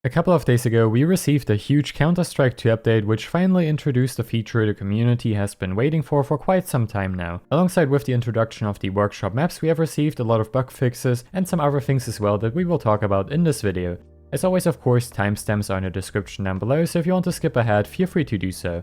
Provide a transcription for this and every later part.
A couple of days ago, we received a huge Counter-Strike 2 update which finally introduced a feature the community has been waiting for quite some time now. Alongside with the introduction of the workshop maps, we have received a lot of bug fixes and some other things as well that we will talk about in this video. As always, of course, timestamps are in the description down below, so if you want to skip ahead, feel free to do so.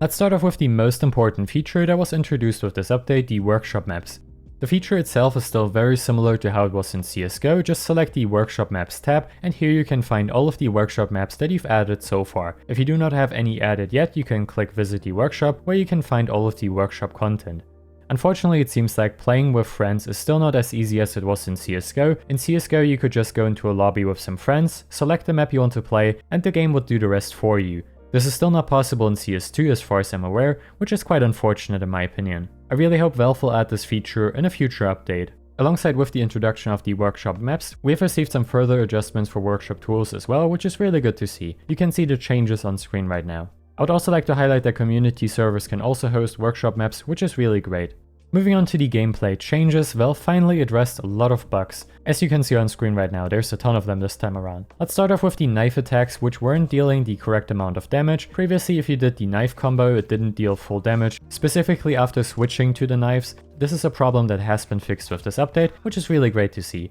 Let's start off with the most important feature that was introduced with this update, the workshop maps. The feature itself is still very similar to how it was in CSGO, just select the Workshop Maps tab, and here you can find all of the workshop maps that you've added so far. If you do not have any added yet, you can click Visit the Workshop, where you can find all of the workshop content. Unfortunately, it seems like playing with friends is still not as easy as it was in CSGO. In CSGO, you could just go into a lobby with some friends, select the map you want to play, and the game would do the rest for you. This is still not possible in CS2 as far as I'm aware, which is quite unfortunate in my opinion. I really hope Valve will add this feature in a future update. Alongside with the introduction of the workshop maps, we have received some further adjustments for workshop tools as well, which is really good to see. You can see the changes on screen right now. I would also like to highlight that community servers can also host workshop maps, which is really great. Moving on to the gameplay changes, Valve finally addressed a lot of bugs. As you can see on screen right now, there's a ton of them this time around. Let's start off with the knife attacks, which weren't dealing the correct amount of damage. Previously, if you did the knife combo, it didn't deal full damage, specifically after switching to the knives. This is a problem that has been fixed with this update, which is really great to see.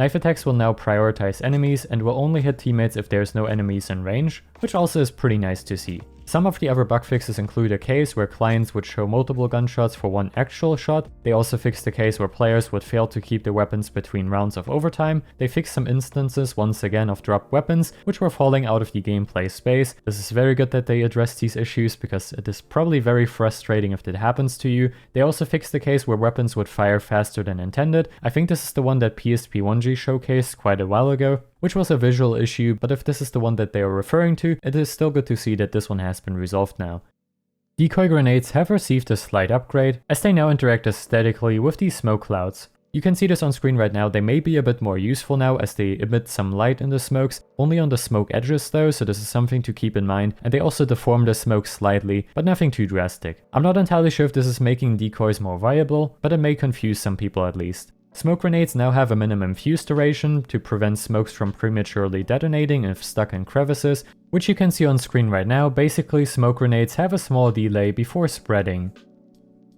Knife attacks will now prioritize enemies and will only hit teammates if there's no enemies in range, which also is pretty nice to see. Some of the other bug fixes include a case where clients would show multiple gunshots for one actual shot. They also fixed the case where players would fail to keep their weapons between rounds of overtime. They fixed some instances once again of dropped weapons, which were falling out of the gameplay space. This is very good that they address these issues because it is probably very frustrating if that happens to you. They also fixed the case where weapons would fire faster than intended. I think this is the one that PSP1G showcased quite a while ago, which was a visual issue, but if this is the one that they are referring to, it is still good to see that this one has been resolved now. Decoy grenades have received a slight upgrade, as they now interact aesthetically with these smoke clouds. You can see this on screen right now. They may be a bit more useful now as they emit some light in the smokes, only on the smoke edges though, so this is something to keep in mind, and they also deform the smoke slightly, but nothing too drastic. I'm not entirely sure if this is making decoys more viable, but it may confuse some people at least. Smoke grenades now have a minimum fuse duration to prevent smokes from prematurely detonating if stuck in crevices, which you can see on screen right now. Basically, smoke grenades have a small delay before spreading.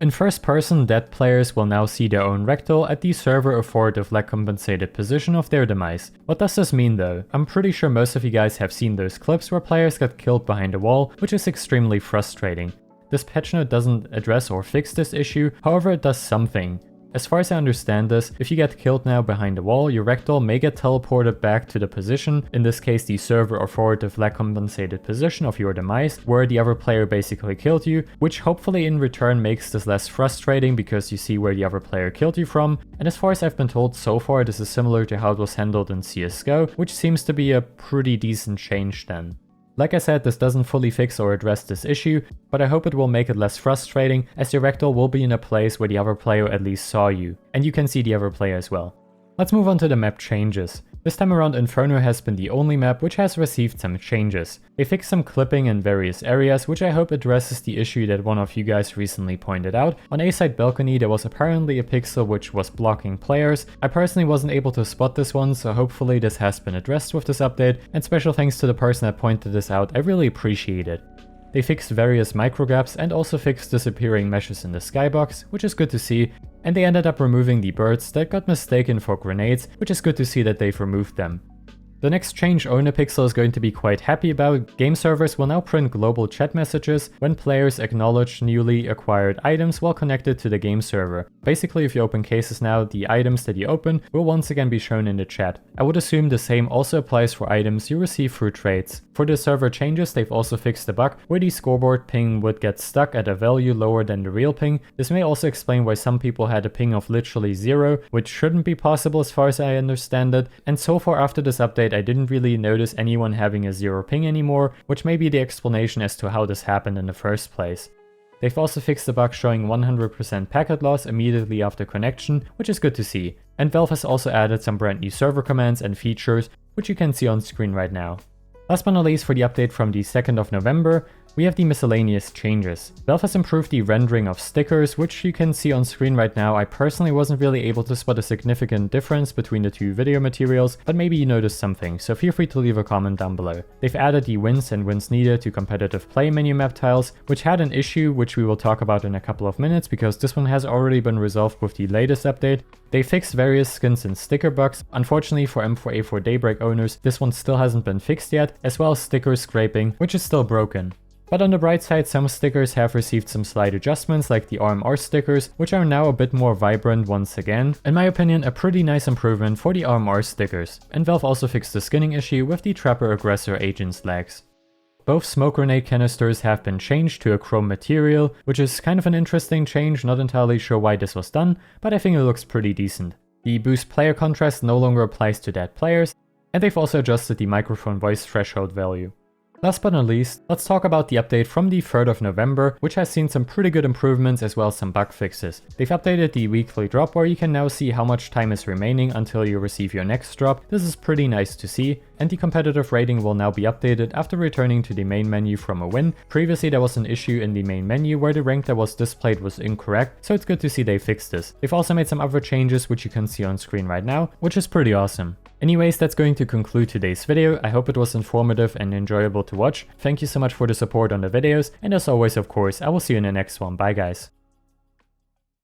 In first person, dead players will now see their own rectal at the server authoritative lag compensated position of their demise. What does this mean though? I'm pretty sure most of you guys have seen those clips where players got killed behind a wall, which is extremely frustrating. This patch note doesn't address or fix this issue, however it does something. As far as I understand this, if you get killed now behind a wall, your rectal may get teleported back to the position, in this case the server authoritative lag compensated position of your demise, where the other player basically killed you, which hopefully in return makes this less frustrating because you see where the other player killed you from. And as far as I've been told so far, this is similar to how it was handled in CSGO, which seems to be a pretty decent change then. Like I said, this doesn't fully fix or address this issue, but I hope it will make it less frustrating, as your rectal will be in a place where the other player at least saw you, and you can see the other player as well. Let's move on to the map changes. This time around, Inferno has been the only map which has received some changes. They fixed some clipping in various areas, which I hope addresses the issue that one of you guys recently pointed out. On A-side balcony there was apparently a pixel which was blocking players. I personally wasn't able to spot this one, so hopefully this has been addressed with this update, and special thanks to the person that pointed this out, I really appreciate it. They fixed various microgaps and also fixed disappearing meshes in the skybox, which is good to see, and they ended up removing the birds that got mistaken for grenades, which is good to see that they've removed them. The next change Ohnepixel is going to be quite happy about. Game servers will now print global chat messages when players acknowledge newly acquired items while connected to the game server. Basically, if you open cases now, the items that you open will once again be shown in the chat. I would assume the same also applies for items you receive through trades. For the server changes, they've also fixed the bug where the scoreboard ping would get stuck at a value lower than the real ping. This may also explain why some people had a ping of literally 0, which shouldn't be possible as far as I understand it. And so far after this update, I didn't really notice anyone having a 0 ping anymore, which may be the explanation as to how this happened in the first place. They've also fixed the bug showing 100% packet loss immediately after connection, which is good to see. And Valve has also added some brand new server commands and features, which you can see on screen right now. Last but not least, for the update from the 2nd of November, we have the miscellaneous changes. Valve has improved the rendering of stickers, which you can see on screen right now. I personally wasn't really able to spot a significant difference between the two video materials, but maybe you noticed something, so feel free to leave a comment down below. They've added the wins and wins needed to competitive play menu map tiles, which had an issue which we will talk about in a couple of minutes because this one has already been resolved with the latest update. They fixed various skins and sticker bugs. Unfortunately for M4A4 Daybreak owners, this one still hasn't been fixed yet, as well as sticker scraping, which is still broken. But on the bright side, some stickers have received some slight adjustments, like the RMR stickers, which are now a bit more vibrant once again. In my opinion, a pretty nice improvement for the RMR stickers. And Valve also fixed the skinning issue with the Trapper Aggressor agent's legs. Both smoke grenade canisters have been changed to a chrome material, which is kind of an interesting change, not entirely sure why this was done, but I think it looks pretty decent. The boost player contrast no longer applies to dead players, and they've also adjusted the microphone voice threshold value. Last but not least, let's talk about the update from the 3rd of November, which has seen some pretty good improvements as well as some bug fixes. They've updated the weekly drop where you can now see how much time is remaining until you receive your next drop. This is pretty nice to see, and the competitive rating will now be updated after returning to the main menu from a win. Previously there was an issue in the main menu where the rank that was displayed was incorrect, so it's good to see they fixed this. They've also made some other changes which you can see on screen right now, which is pretty awesome. Anyways, that's going to conclude today's video. I hope it was informative and enjoyable to watch. Thank you so much for the support on the videos, and as always, of course, I will see you in the next one. Bye guys.